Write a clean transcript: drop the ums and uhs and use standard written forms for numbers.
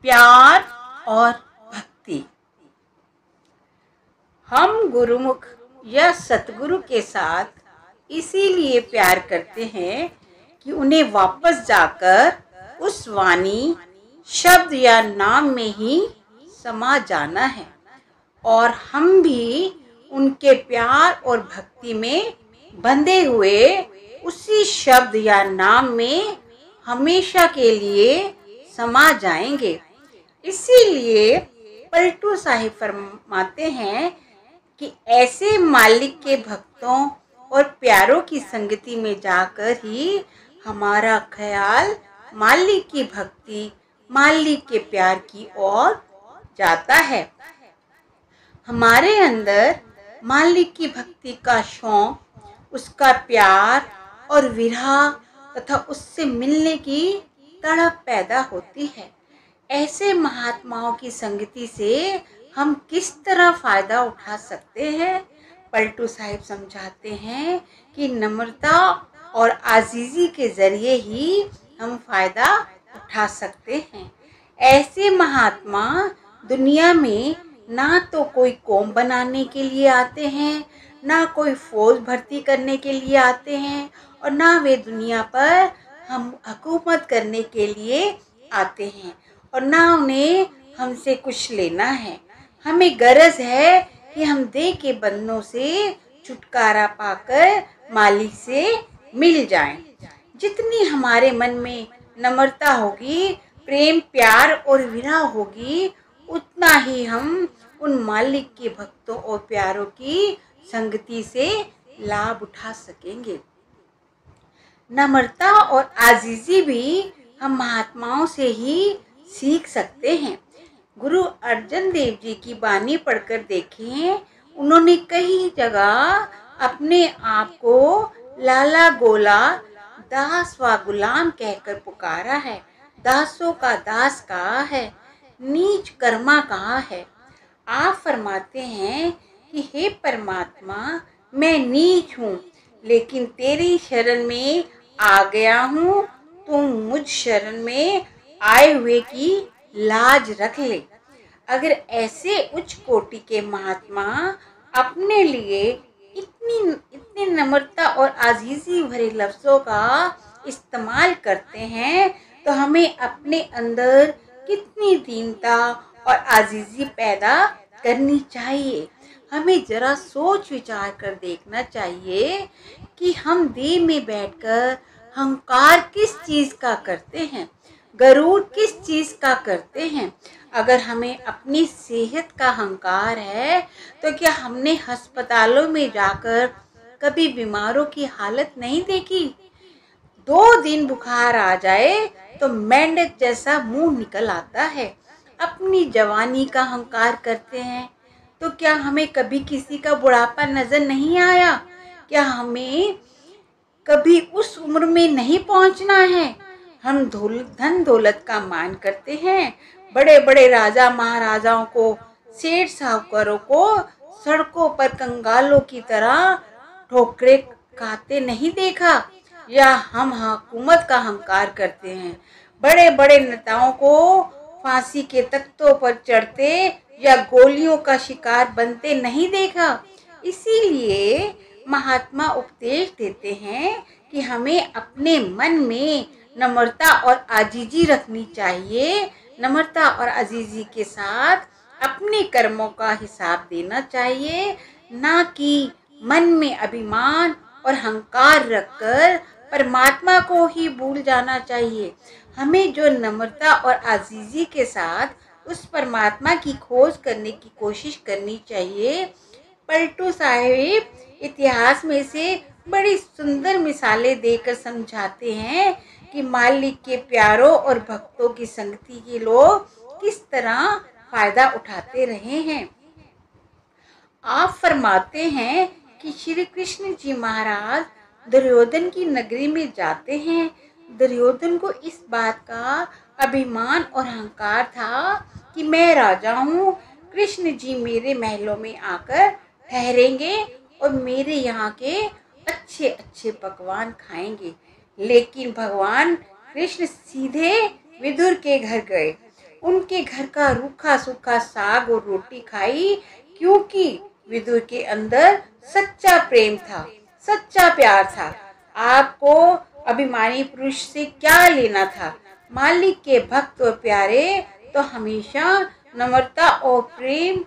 प्यार और भक्ति। हम गुरुमुख या सतगुरु के साथ इसीलिए प्यार करते हैं कि उन्हें वापस जाकर उस वाणी, शब्द या नाम में ही समा जाना है और हम भी उनके प्यार और भक्ति में बंधे हुए उसी शब्द या नाम में हमेशा के लिए समा जाएंगे। इसीलिए पलटू साहिब फरमाते हैं कि ऐसे मालिक के भक्तों और प्यारों की संगति में जाकर ही हमारा ख्याल मालिक की भक्ति, मालिक के प्यार की ओर जाता है। हमारे अंदर मालिक की भक्ति का शौक, उसका प्यार और विरह तथा उससे मिलने की तड़प पैदा होती है। ऐसे महात्माओं की संगति से हम किस तरह फायदा उठा सकते हैं? पलटू साहिब समझाते हैं कि नम्रता और आजीजी के जरिए ही हम फायदा उठा सकते हैं। ऐसे महात्मा दुनिया में ना तो कोई कौम बनाने के लिए आते हैं, ना कोई फौज भर्ती करने के लिए आते हैं और ना वे दुनिया पर हम हुकूमत करने के लिए आते हैं और ना उन्हें हमसे कुछ लेना है। हमें गरज है कि हम देह के बंधनों से छुटकारा पाकर मालिक से मिल जाएं। जितनी हमारे मन में नम्रता होगी, प्रेम, प्यार और विरह होगी, उतना ही हम उन मालिक के भक्तों और प्यारों की संगति से लाभ उठा सकेंगे। नम्रता और आजीजी भी हम महात्माओं से ही सीख सकते हैं। गुरु अर्जन देव जी की वाणी पढ़कर देखें, उन्होंने कई जगह अपने आप को लाला गोला, दास व गुलाम कहकर पुकारा है। दासों का दास कहा है, नीच कर्मा कहा है। आप फरमाते हैं कि हे परमात्मा, मैं नीच हूँ लेकिन तेरी शरण में आ गया हूँ, तुम मुझ शरण में आए हुए की लाज रख ले। अगर ऐसे उच्च कोटि के महात्मा अपने लिए इतनी नम्रता और आजीजी भरे लफ्जों का इस्तेमाल करते हैं तो हमें अपने अंदर कितनी दीनता और आजीजी पैदा करनी चाहिए। हमें जरा सोच विचार कर देखना चाहिए कि हम देह में बैठकर अहंकार किस चीज़ का करते हैं, गरूर किस चीज़ का करते हैं। अगर हमें अपनी सेहत का अहंकार है तो क्या हमने अस्पतालों में जाकर कभी बीमारों की हालत नहीं देखी? 2 दिन बुखार आ जाए तो मेंढक जैसा मुंह निकल आता है। अपनी जवानी का अहंकार करते हैं तो क्या हमें कभी किसी का बुढ़ापा नजर नहीं आया? क्या हमें कभी उस उम्र में नहीं पहुंचना है? हम धन दौलत का मान करते हैं। बड़े बड़े राजा महाराजाओं को, सेठ साहूकारों को सड़कों पर कंगालों की तरह ठोकरे खाते नहीं देखा? या हम हुकूमत का अहंकार करते हैं, बड़े बड़े नेताओं को फांसी के तख्तों पर चढ़ते या गोलियों का शिकार बनते नहीं देखा? इसीलिए महात्मा उपदेश देते हैं कि हमें अपने मन में नम्रता और आजीजी रखनी चाहिए। नम्रता और आजीजी के साथ अपने कर्मों का हिसाब देना चाहिए, ना कि मन में अभिमान और अहंकार रखकर परमात्मा को ही भूल जाना चाहिए। हमें जो नम्रता और आजीजी के साथ उस परमात्मा की खोज करने की कोशिश करनी चाहिए। पलटू साहिब इतिहास में से बड़ी सुंदर मिसालें देकर समझाते हैं कि मालिक के प्यारों और भक्तों की संगति के लोग किस तरह फायदा उठाते रहे हैं। आप फरमाते हैं कि श्री कृष्ण जी महाराज दुर्योधन की नगरी में जाते हैं। दुर्योधन को इस बात का अभिमान और अहंकार था कि मैं राजा हूँ, कृष्ण जी मेरे महलों में आकर ठहरेंगे और मेरे यहाँ के अच्छे अच्छे पकवान खाएंगे। लेकिन भगवान कृष्ण सीधे विदुर के घर गए। उनके घर का रूखा सूखा साग और रोटी खाई, क्योंकि विदुर के अंदर सच्चा प्रेम था, सच्चा प्यार था। आपको अभिमानी पुरुष से क्या लेना था? मालिक के भक्त और प्यारे तो हमेशा नम्रता और प्रेम